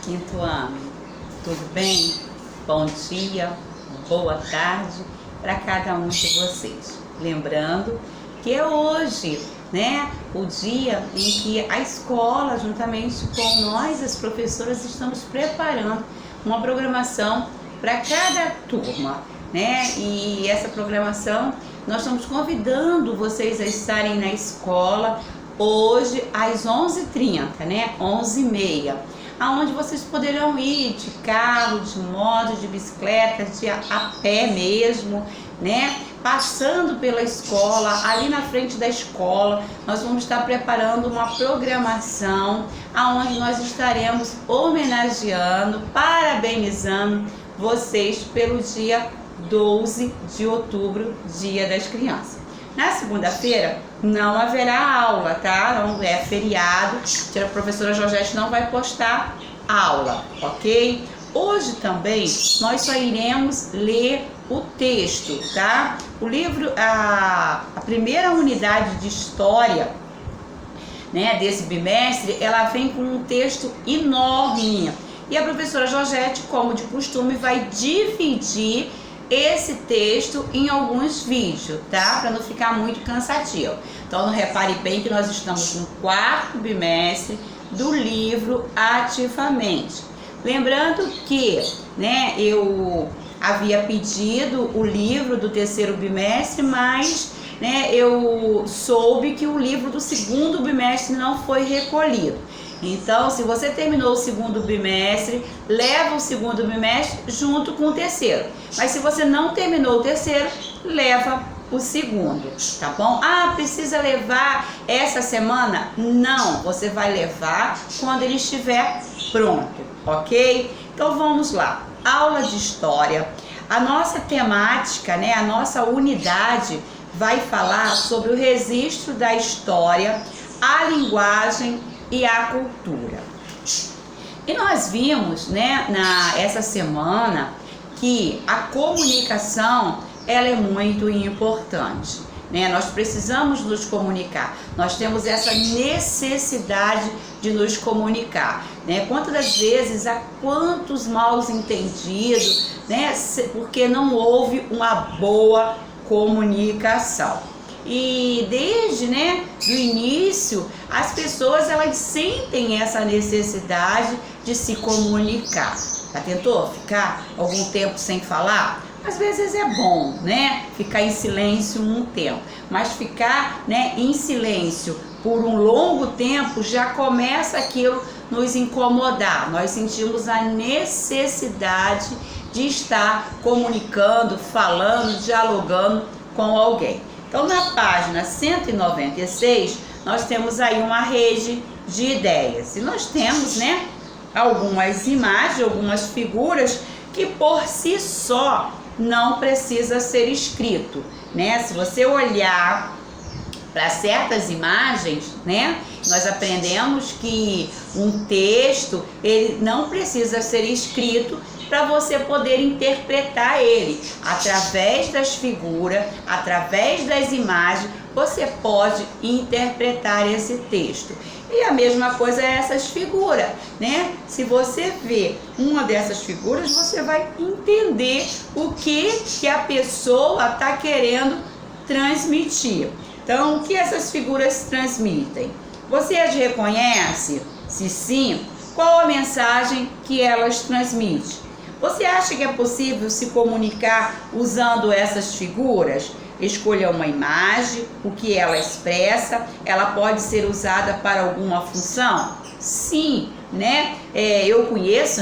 quinto ano. Tudo bem? Bom dia, boa tarde para cada um de vocês. Lembrando que é hoje, o dia em que a escola, juntamente com nós, as professoras, estamos preparando uma programação para cada turma, E essa programação nós estamos convidando vocês a estarem na escola hoje às 11h30, 11h30, aonde vocês poderão ir de carro, de moto, de bicicleta, a pé mesmo, Passando pela escola, ali na frente da escola, nós vamos estar preparando uma programação aonde nós estaremos homenageando, parabenizando vocês pelo dia 12 de outubro, Dia das Crianças. Na segunda-feira não haverá aula, tá? Não é feriado, a professora Georgette não vai postar aula, ok? Hoje também nós só iremos ler o texto, tá? O livro, a primeira unidade de história, desse bimestre, ela vem com um texto enorme. E a professora Georgette, como de costume, vai dividir esse texto em alguns vídeos, tá? Para não ficar muito cansativo. Então, não repare bem que nós estamos no quarto bimestre do livro Ativamente. Lembrando que, eu havia pedido o livro do terceiro bimestre, mas, eu soube que o livro do segundo bimestre não foi recolhido. Então, se você terminou o segundo bimestre, leva o segundo bimestre junto com o terceiro. Mas se você não terminou o terceiro, leva o segundo, tá bom? Ah, precisa levar essa semana? Não, você vai levar quando ele estiver pronto, ok? Então vamos lá. Aula de história. A nossa temática, a nossa unidade vai falar sobre o registro da história, a linguagem e a cultura. E nós vimos, essa semana, que a comunicação ela é muito importante. Nós precisamos nos comunicar, nós temos essa necessidade de nos comunicar. Quantas das vezes há quantos mal entendidos, porque não houve uma boa comunicação. E desde do início, as pessoas elas sentem essa necessidade de se comunicar. Já tentou ficar algum tempo sem falar? Às vezes é bom, ficar em silêncio um tempo, mas ficar, em silêncio por um longo tempo já começa aquilo nos incomodar. Nós sentimos a necessidade de estar comunicando, falando, dialogando com alguém. Então, na página 196, nós temos aí uma rede de ideias. E nós temos, algumas imagens, algumas figuras que por si só não precisa ser escrito, Se você olhar para certas imagens, nós aprendemos que um texto, ele não precisa ser escrito para você poder interpretar ele. Através das figuras, através das imagens, você pode interpretar esse texto. E a mesma coisa é essas figuras, Se você vê uma dessas figuras, você vai entender o que a pessoa está querendo transmitir. Então, o que essas figuras transmitem? Você as reconhece? Se sim, qual a mensagem que elas transmitem? Você acha que é possível se comunicar usando essas figuras? Escolha uma imagem, o que ela expressa, ela pode ser usada para alguma função? Sim, eu conheço,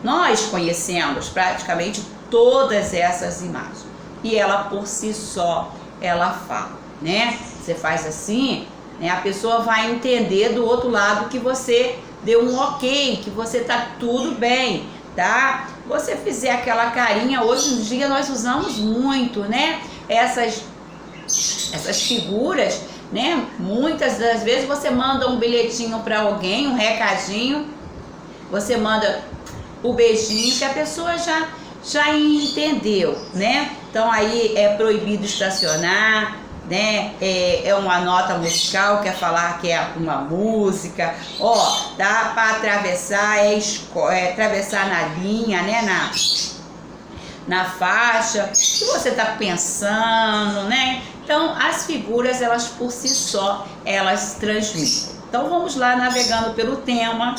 nós conhecemos praticamente todas essas imagens. E ela por si só, ela fala, Você faz assim, a pessoa vai entender do outro lado que você deu um ok, que você tá tudo bem, tá? Você fizer aquela carinha, hoje em dia nós usamos muito, essas figuras, Muitas das vezes você manda um bilhetinho para alguém, um recadinho, você manda o beijinho que a pessoa já entendeu, Então aí é proibido estacionar, né? É uma nota musical, quer falar que é uma música. Ó, dá para atravessar, atravessar na linha, né? Na faixa que você está pensando, né? Então, as figuras, elas por si só, elas transmitem. Então, vamos lá navegando pelo tema.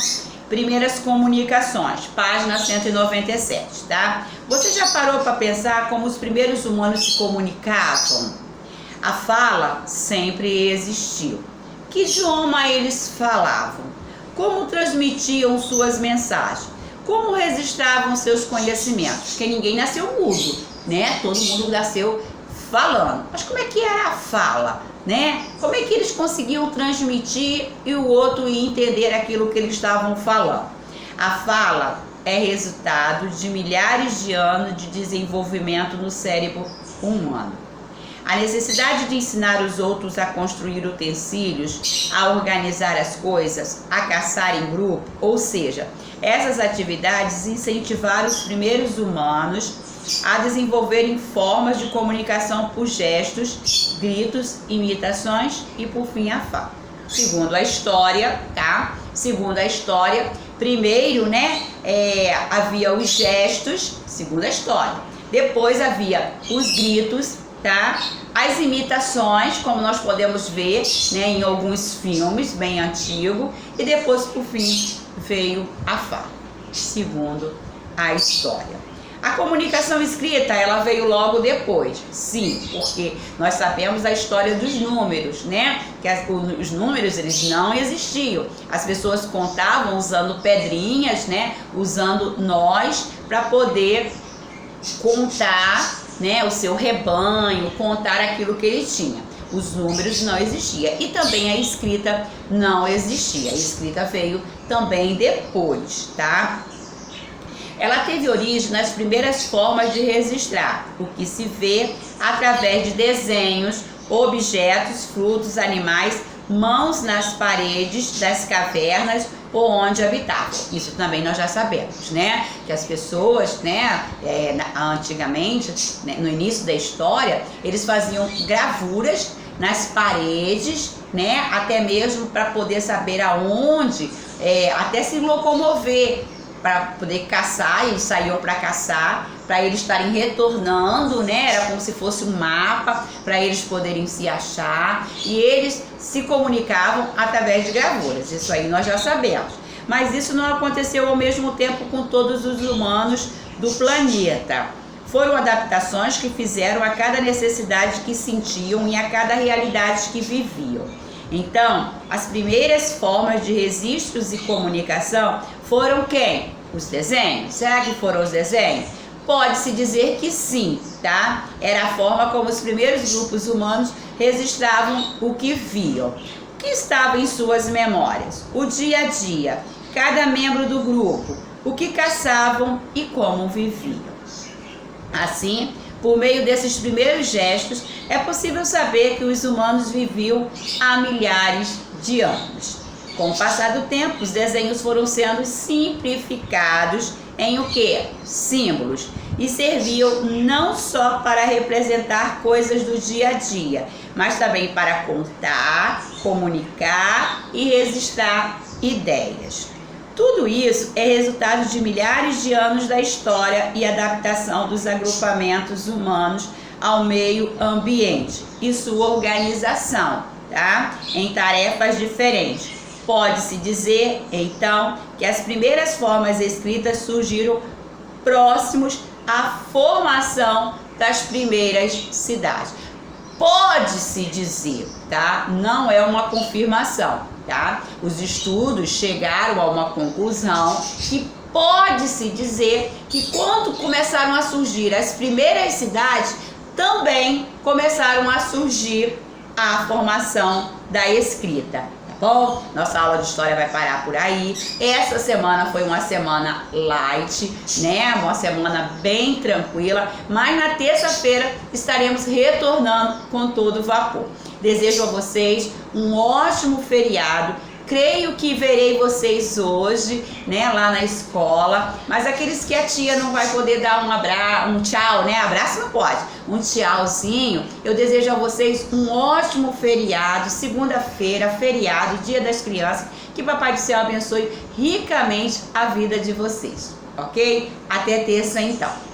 Primeiras comunicações, página 197, tá? Você já parou para pensar como os primeiros humanos se comunicavam? A fala sempre existiu. Que idioma eles falavam? Como transmitiam suas mensagens? Como registravam seus conhecimentos? Porque ninguém nasceu mudo, né? Todo mundo nasceu falando. Mas como é que era a fala, né? Como é que eles conseguiam transmitir e o outro ia entender aquilo que eles estavam falando? A fala é resultado de milhares de anos de desenvolvimento no cérebro humano. A necessidade de ensinar os outros a construir utensílios, a organizar as coisas, a caçar em grupo, ou seja, essas atividades incentivaram os primeiros humanos a desenvolverem formas de comunicação por gestos, gritos, imitações e por fim a fala. Segundo a história, tá? Segundo a história, primeiro, né, havia os gestos, segundo a história. Depois havia os gritos, tá? As imitações, como nós podemos ver, né, em alguns filmes bem antigos, e depois, por fim, veio a fala, segundo a história. A comunicação escrita, ela veio logo depois, sim, porque nós sabemos a história dos números, né? Que os números, eles não existiam. As pessoas contavam usando pedrinhas, né? Usando nós para poder contar, né, o seu rebanho, contar aquilo que ele tinha. Os números não existiam e também a escrita não existia. A escrita veio também depois, tá? Ela teve origem nas primeiras formas de registrar, o que se vê através de desenhos, objetos, frutos, animais, mãos nas paredes das cavernas ou onde habitavam. Isso também nós já sabemos, né? Que as pessoas, né, antigamente, né, no início da história, eles faziam gravuras nas paredes, né? Até mesmo para poder saber aonde, até se locomover, para poder caçar. Eles saíam para caçar, para eles estarem retornando, né? Era como se fosse um mapa para eles poderem se achar, e eles se comunicavam através de gravuras. Isso aí nós já sabemos. Mas isso não aconteceu ao mesmo tempo com todos os humanos do planeta. Foram adaptações que fizeram a cada necessidade que sentiam e a cada realidade que viviam. Então, as primeiras formas de registros e comunicação foram quem? Os desenhos. Será que foram os desenhos? Pode-se dizer que sim, tá? Era a forma como os primeiros grupos humanos registravam o que viam. O que estava em suas memórias? O dia a dia, cada membro do grupo, o que caçavam e como viviam. Assim, por meio desses primeiros gestos, é possível saber que os humanos viviam há milhares de anos. Com o passar do tempo, os desenhos foram sendo simplificados em o quê? Símbolos. E serviam não só para representar coisas do dia a dia, mas também para contar, comunicar e registrar ideias. Tudo isso é resultado de milhares de anos da história e adaptação dos agrupamentos humanos ao meio ambiente e sua organização, tá? Em tarefas diferentes. Pode-se dizer, então, que as primeiras formas escritas surgiram próximos à formação das primeiras cidades. Pode-se dizer, tá? Não é uma confirmação, tá? Os estudos chegaram a uma conclusão que pode-se dizer que quando começaram a surgir as primeiras cidades, também começaram a surgir a formação da escrita. Bom, nossa aula de história vai parar por aí. Essa semana foi uma semana light, né? Uma semana bem tranquila, mas na terça-feira estaremos retornando com todo vapor. Desejo a vocês um ótimo feriado. Creio que verei vocês hoje, né, lá na escola, mas aqueles que a tia não vai poder dar um tchau, né, abraço não pode, um tchauzinho, eu desejo a vocês um ótimo feriado, segunda-feira, feriado, Dia das Crianças, que Papai do Céu abençoe ricamente a vida de vocês, ok? Até terça então.